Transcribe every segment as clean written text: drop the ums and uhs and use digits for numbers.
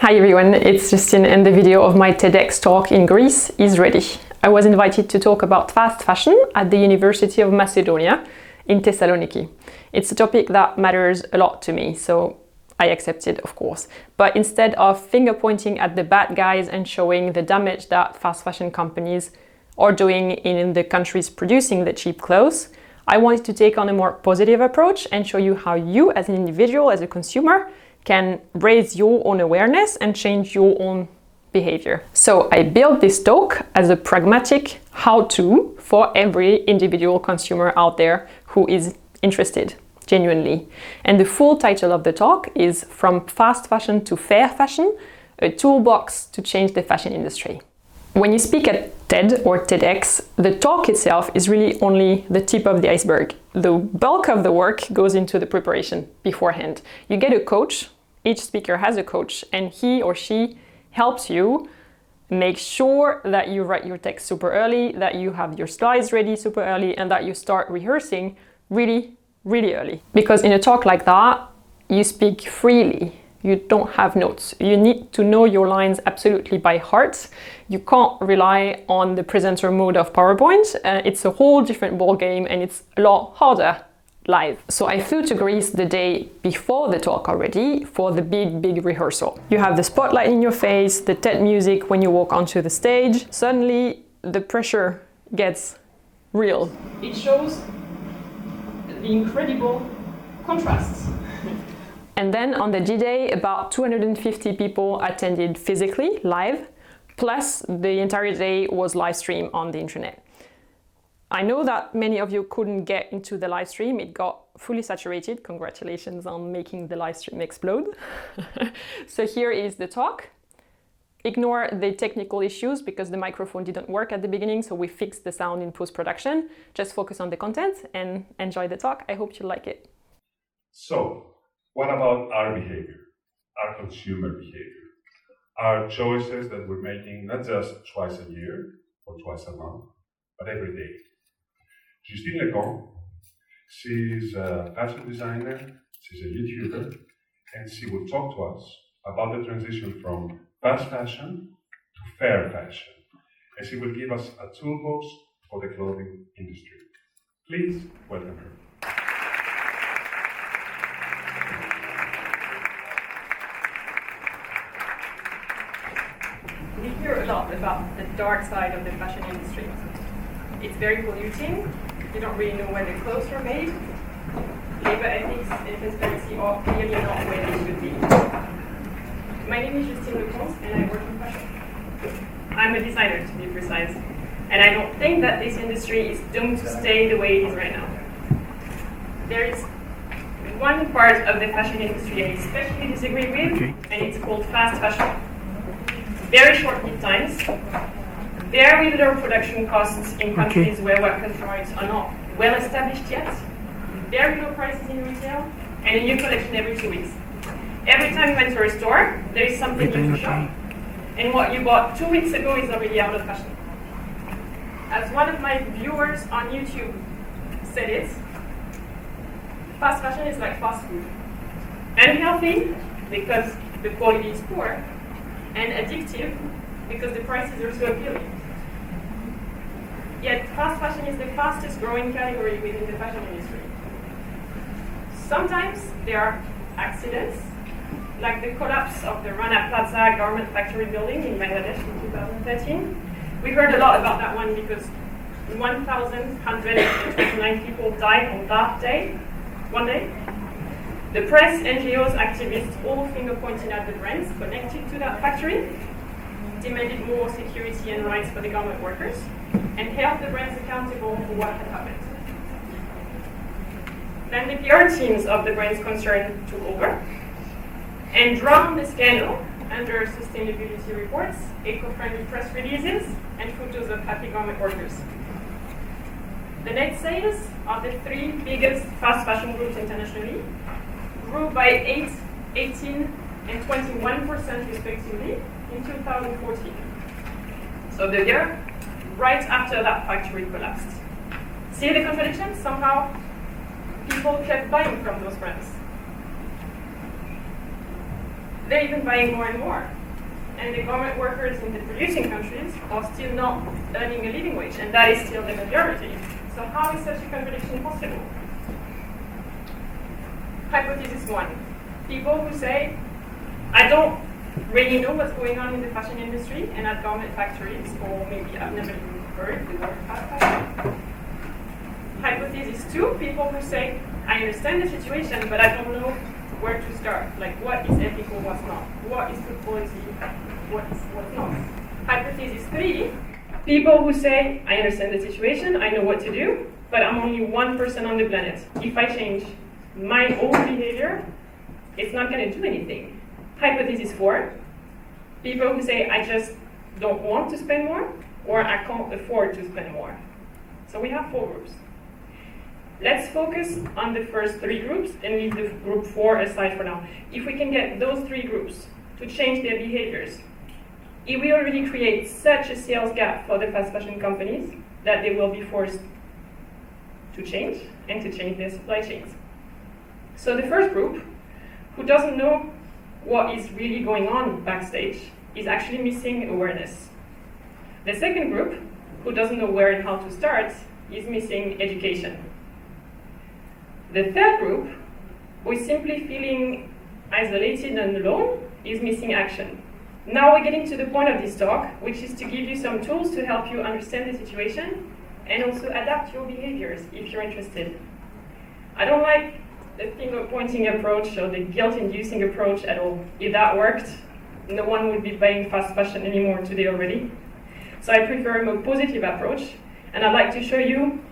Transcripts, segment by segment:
Hi everyone, it's Justine and the video of my TEDx talk in Greece is ready. I was invited to talk about fast fashion at the University of Macedonia in Thessaloniki. It's a topic that matters a lot to me, so I accepted, of course. But instead of finger pointing at the bad guys and showing the damage that fast fashion companies are doing in the countries producing the cheap clothes, I wanted to take on a more positive approach and show you how you as an individual, as a consumer, can raise your own awareness and change your own behavior. So I built this talk as a pragmatic how-to for every individual consumer out there who is interested, genuinely. And the full title of the talk is From Fast Fashion to Fair Fashion, a toolbox to change the fashion industry. When you speak at TED or TEDx, the talk itself is really only the tip of the iceberg. The bulk of the work goes into the preparation beforehand. You get a coach, each speaker has a coach, and he or she helps you make sure that you write your text super early, that you have your slides ready super early, and that you start rehearsing really early. Because in a talk like that, you speak freely. You don't have notes. You need to know your lines absolutely by heart. You can't rely on the presenter mode of PowerPoint. It's a whole different ball game and it's a lot harder live. So I flew to Greece the day before the talk already for the big rehearsal. You have the spotlight in your face, the TED music when you walk onto the stage. Suddenly the pressure gets real. It shows the incredible contrasts. And then on the D-Day, about 250 people attended physically, live, plus the entire day was live stream on the internet. I know that many of you couldn't get into the live stream. It got fully saturated. Congratulations on making the live stream explode. So here is the talk. Ignore the technical issues because the microphone didn't work at the beginning, so we fixed the sound in post-production. Just focus on the content and enjoy the talk. I hope you like it. So, what about our behavior, our consumer behavior, our choices that we're making not just twice a year or twice a month, but every day? Justine Leconte, she's a fashion designer, she's a YouTuber, and she will talk to us about the transition from fast fashion to fair fashion. And she will give us a toolbox for the clothing industry. Please welcome her. We hear a lot about the dark side of the fashion industry. It's very polluting. You don't really know where the clothes are made. Labor ethics and transparency are clearly not where they should be. My name is Justine Leconte and I work in fashion. I'm a designer, to be precise. And I don't think that this industry is doomed to stay the way it is right now. There is one part of the fashion industry I especially disagree with, and it's called fast fashion. Very short lead times, very little production costs in countries where workers' rights are not well established yet, very low prices in retail, and a new collection every 2 weeks. Every time you enter a store, there is something to shop, and what you bought 2 weeks ago is already out of fashion. As one of my viewers on YouTube said it, fast fashion is like fast food. Unhealthy because the quality is poor, and addictive because the prices are so appealing. Yet fast fashion is the fastest growing category within the fashion industry. Sometimes there are accidents, like the collapse of the Rana Plaza garment factory building in Bangladesh in 2013. We heard a lot about that one because 1,129 people died on that day, one day. The press, NGOs, activists, all finger pointing at the brands connected to that factory, demanded more security and rights for the garment workers, and held the brands accountable for what had happened. Then the PR teams of the brands concerned took over and drowned the scandal under sustainability reports, eco-friendly press releases, and photos of happy garment workers. The net sales of the three biggest fast fashion groups internationally grew by 8, 18, and 21% respectively in 2014. So the year right after that factory collapsed. See the contradiction? Somehow people kept buying from those brands. they're even buying more and more. And the garment workers in the producing countries are still not earning a living wage, and that is still the majority. So how is such a contradiction possible? Hypothesis 1. People who say, I don't really know what's going on in the fashion industry and at garment factories, or maybe I've never even heard the word fast fashion. Hypothesis 2. People who say, I understand the situation, but I don't know where to start. Like, what is ethical, what's not? What is good policy, what's not? Hypothesis 3. People who say, I understand the situation, I know what to do, but I'm only one person on the planet. If I change my own behavior, it's not going to do anything. Hypothesis 4. People who say, I just don't want to spend more, or I can't afford to spend more. So we have 4 groups. Let's focus on the first 3 groups and leave the group 4 aside for now. If we can get those 3 groups to change their behaviors, it will already create such a sales gap for the fast fashion companies that they will be forced to change and to change their supply chains. So the first group, who doesn't know what is really going on backstage, is actually missing awareness. The second group, who doesn't know where and how to start, is missing education. The third group, who is simply feeling isolated and alone, is missing action. Now we're getting to the point of this talk, which is to give you some tools to help you understand the situation and also adapt your behaviors if you're interested. I don't like the finger-pointing approach or the guilt-inducing approach at all. If that worked, no one would be buying fast fashion anymore today already. So I prefer a more positive approach, and I'd like to show you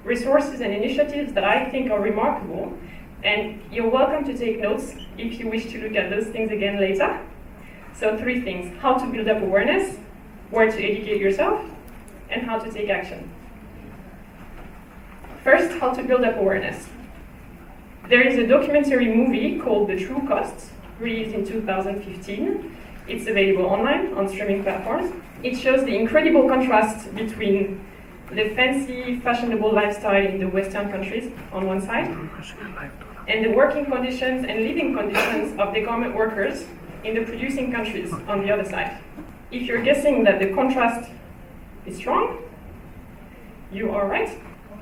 resources and initiatives that I think are remarkable, and you're welcome to take notes if you wish to look at those things again later. So 3 things: how to build up awareness, where to educate yourself, and how to take action. First, how to build up awareness. There is a documentary movie called The True Cost, released in 2015. It's available online on streaming platforms. It shows the incredible contrast between the fancy, fashionable lifestyle in the Western countries on one side, and the working conditions and living conditions of the garment workers in the producing countries on the other side. If you're guessing that the contrast is strong, you are right.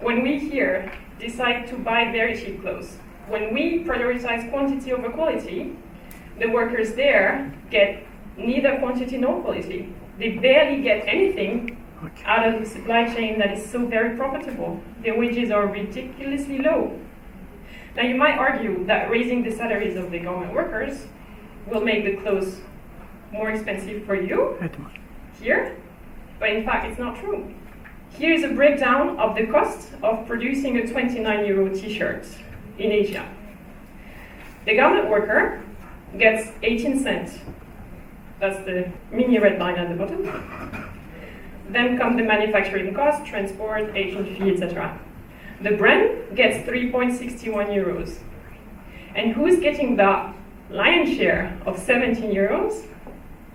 When we here decide to buy very cheap clothes, when we prioritize quantity over quality, the workers there get neither quantity nor quality. They barely get anything out of the supply chain that is so very profitable. Their wages are ridiculously low. Now you might argue that raising the salaries of the garment workers will make the clothes more expensive for you here, but in fact it's not true. Here is a breakdown of the cost of producing a €29 t-shirt in Asia. The garment worker gets 18 cents. That's the mini red line at the bottom. Then come the manufacturing cost, transport, agent fee, etc. The brand gets 3.61 euros. And who's getting the lion's share of 17 euros?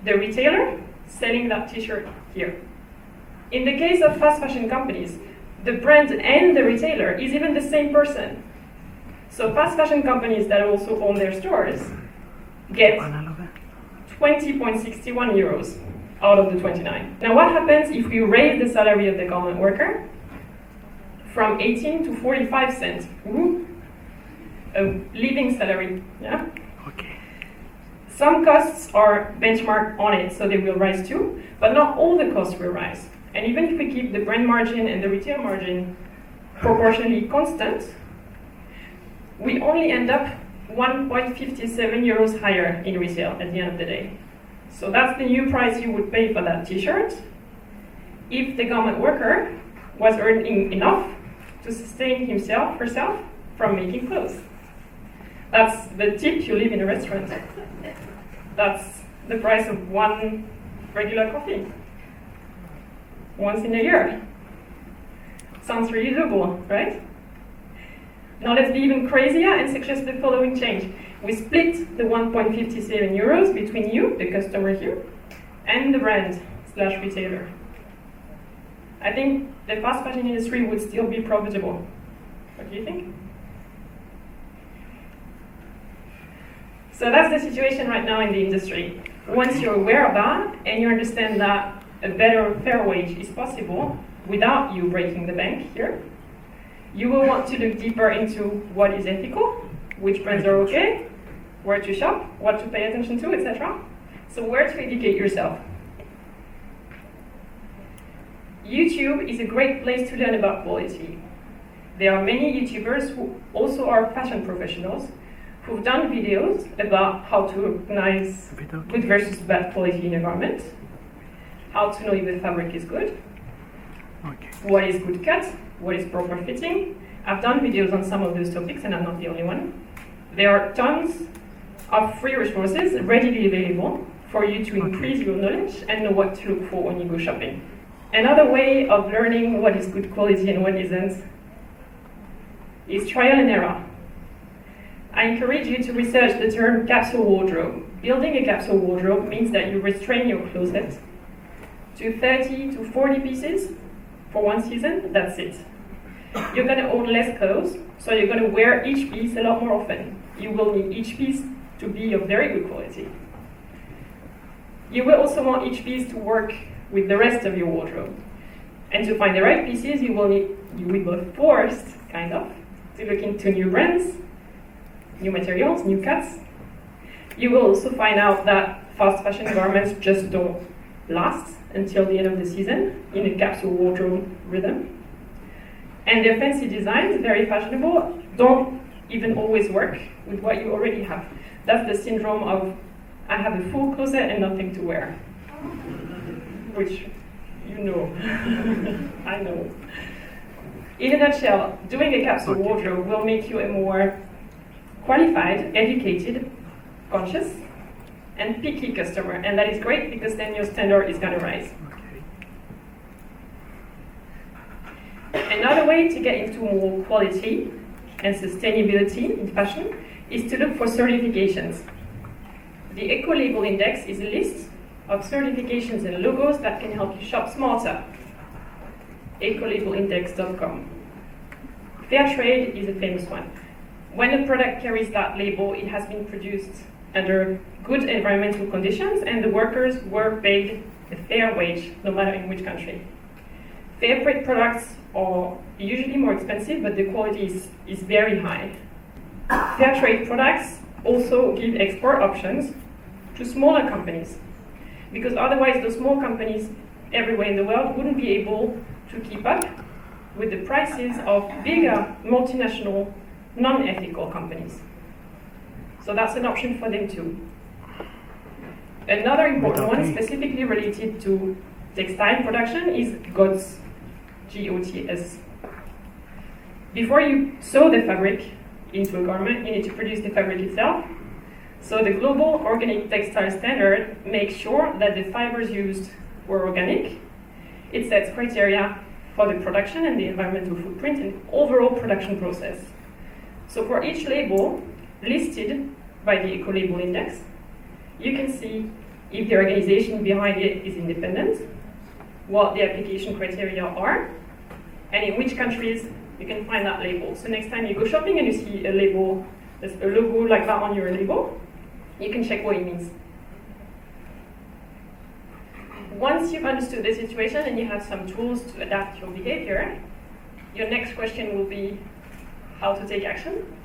The retailer selling that t-shirt here. In the case of fast fashion companies, the brand and the retailer is even the same person. So fast fashion companies that also own their stores get 20.61 euros out of the 29. Now what happens if we raise the salary of the garment worker from 18 to 45 cents? Ooh, a living salary, yeah? Okay. Some costs are benchmarked on it, so they will rise too, but not all the costs will rise. And even if we keep the brand margin and the retail margin proportionally constant, we only end up 1.57 euros higher in resale at the end of the day. So that's the new price you would pay for that t-shirt if the garment worker was earning enough to sustain himself, herself, from making clothes. That's the tip you live in a restaurant. That's the price of one regular coffee. Once in a year. Sounds really doable, right? Now let's be even crazier and suggest the following change. We split the 1.57 euros between you, the customer here, and the brand/retailer. I think the fast fashion industry would still be profitable. What do you think? So that's the situation right now in the industry. Once you're aware of that and you understand that a better fair wage is possible without you breaking the bank here, you will want to look deeper into what is ethical, which brands are okay, where to shop, what to pay attention to, etc. So where to educate yourself. YouTube is a great place to learn about quality. There are many YouTubers who also are fashion professionals who've done videos about how to recognize good versus bad quality in a garment, how to know if the fabric is good, what is good cut, what is proper fitting. I've done videos on some of those topics and I'm not the only one. There are tons of free resources readily available for you to increase your knowledge and know what to look for when you go shopping. Another way of learning what is good quality and what isn't is trial and error. I encourage you to research the term capsule wardrobe. Building a capsule wardrobe means that you restrain your closet to 30 to 40 pieces for one season, that's it. You're going to own less clothes, so you're going to wear each piece a lot more often. You will need each piece to be of very good quality. You will also want each piece to work with the rest of your wardrobe. And to find the right pieces, you will be forced, kind of, to look into new brands, new materials, new cuts. You will also find out that fast fashion garments just don't last until the end of the season in a capsule wardrobe rhythm. And their fancy designs, very fashionable, don't even always work with what you already have. That's the syndrome of, I have a full closet and nothing to wear. Which, you know, I know. In a nutshell, doing a capsule wardrobe will make you a more qualified, educated, conscious, and picky customer. And that is great because then your standard is going to rise. Another way to get into more quality and sustainability in fashion is to look for certifications. The Eco-Label Index is a list of certifications and logos that can help you shop smarter. Ecolabelindex.com. Fair trade is a famous one. When a product carries that label, it has been produced under good environmental conditions and the workers were paid a fair wage, no matter in which country. Fair trade products are usually more expensive, but the quality is very high. Fair trade products also give export options to smaller companies, because otherwise those small companies everywhere in the world wouldn't be able to keep up with the prices of bigger multinational non-ethical companies. So that's an option for them too. Another important one, specifically related to textile production, is GOTS, G-O-T-S. Before you sew the fabric into a garment, you need to produce the fabric itself. So the Global Organic Textile Standard makes sure that the fibers used were organic. It sets criteria for the production and the environmental footprint and overall production process. So for each label listed by the Eco-Label Index, you can see if the organization behind it is independent, what the application criteria are, and in which countries you can find that label. So next time you go shopping and you see a label, there's a logo like that on your label, you can check what it means. Once you've understood the situation and you have some tools to adapt your behavior, your next question will be how to take action.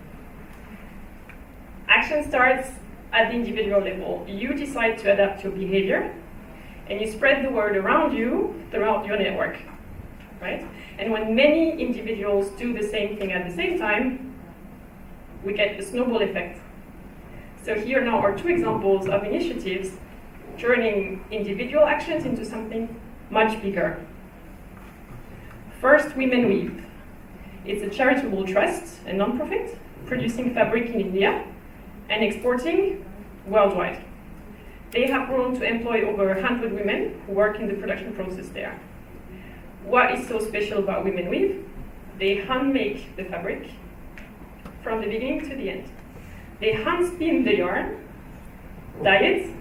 Action starts at the individual level. You decide to adapt your behavior and you spread the word around you throughout your network, right? And when many individuals do the same thing at the same time, we get a snowball effect. So here now are two examples of initiatives turning individual actions into something much bigger. First, Women Weave. It's a charitable trust, a non-profit, producing fabric in India and exporting worldwide. They have grown to employ over 100 women who work in the production process there. What is so special about Women Weave? They hand make the fabric from the beginning to the end. They hand spin the yarn, dye it,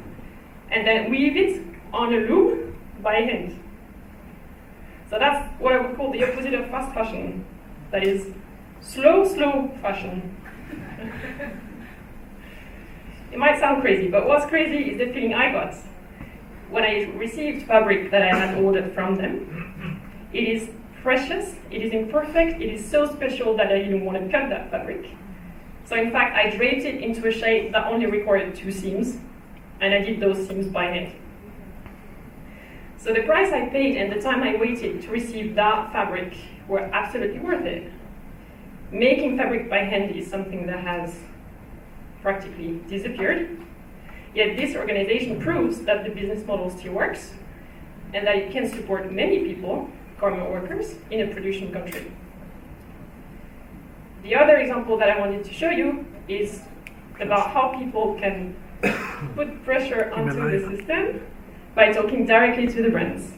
and then weave it on a loom by hand. So that's what I would call the opposite of fast fashion. That is slow fashion. It might sound crazy, but what's crazy is the feeling I got when I received fabric that I had ordered from them. It is precious, it is imperfect, it is so special that I didn't want to cut that fabric. So in fact, I draped it into a shape that only required 2 seams, and I did those seams by hand. So the price I paid and the time I waited to receive that fabric were absolutely worth it. Making fabric by hand is something that has practically disappeared, yet this organization proves that the business model still works and that it can support many people, garment workers, in a production country. The other example that I wanted to show you is about how people can put pressure onto the system by talking directly to the brands.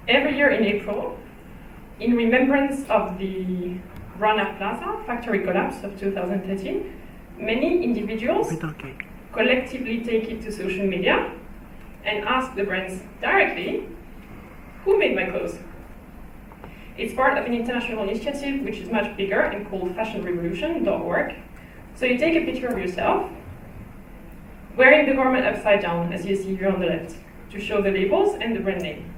Every year in April, in remembrance of the Rana Plaza factory collapse of 2013, many individuals collectively take it to social media and ask the brands directly, who made my clothes? It's part of an international initiative which is much bigger and called fashionrevolution.org. So you take a picture of yourself wearing the garment upside down, as you see here on the left, to show the labels and the brand name.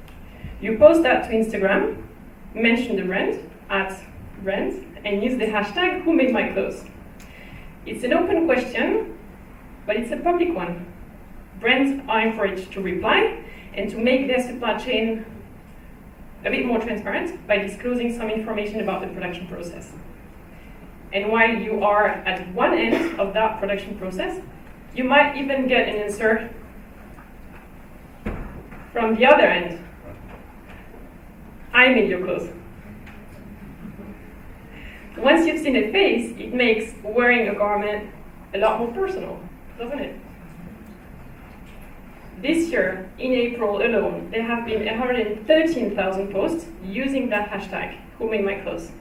You post that to Instagram, mention the brand, @brand, and use the hashtag #WhoMadeMyClothes. It's an open question, but it's a public one. Brands are encouraged to reply and to make their supply chain a bit more transparent by disclosing some information about the production process. And while you are at one end of that production process, you might even get an answer from the other end. I made your clothes. Once you've seen a face, it makes wearing a garment a lot more personal, doesn't it? This year, in April alone, there have been 113,000 posts using that hashtag, #WhoMadeMyClothes.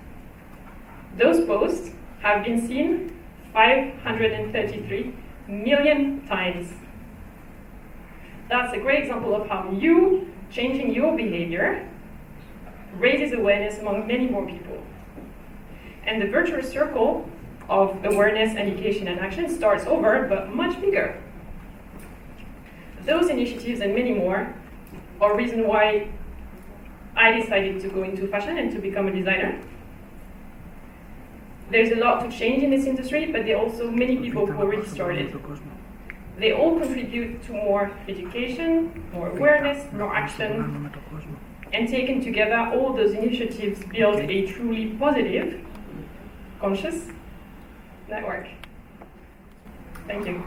Those posts have been seen 533 million times. That's a great example of how you, changing your behavior, raises awareness among many more people. And the virtuous circle of awareness, education, and action starts over, but much bigger. Those initiatives and many more are reason why I decided to go into fashion and to become a designer. There's a lot to change in this industry, but there are also many people who already started. They all contribute to more education, more awareness, more action, and taken together, all those initiatives build a truly positive, conscious network. Thank you.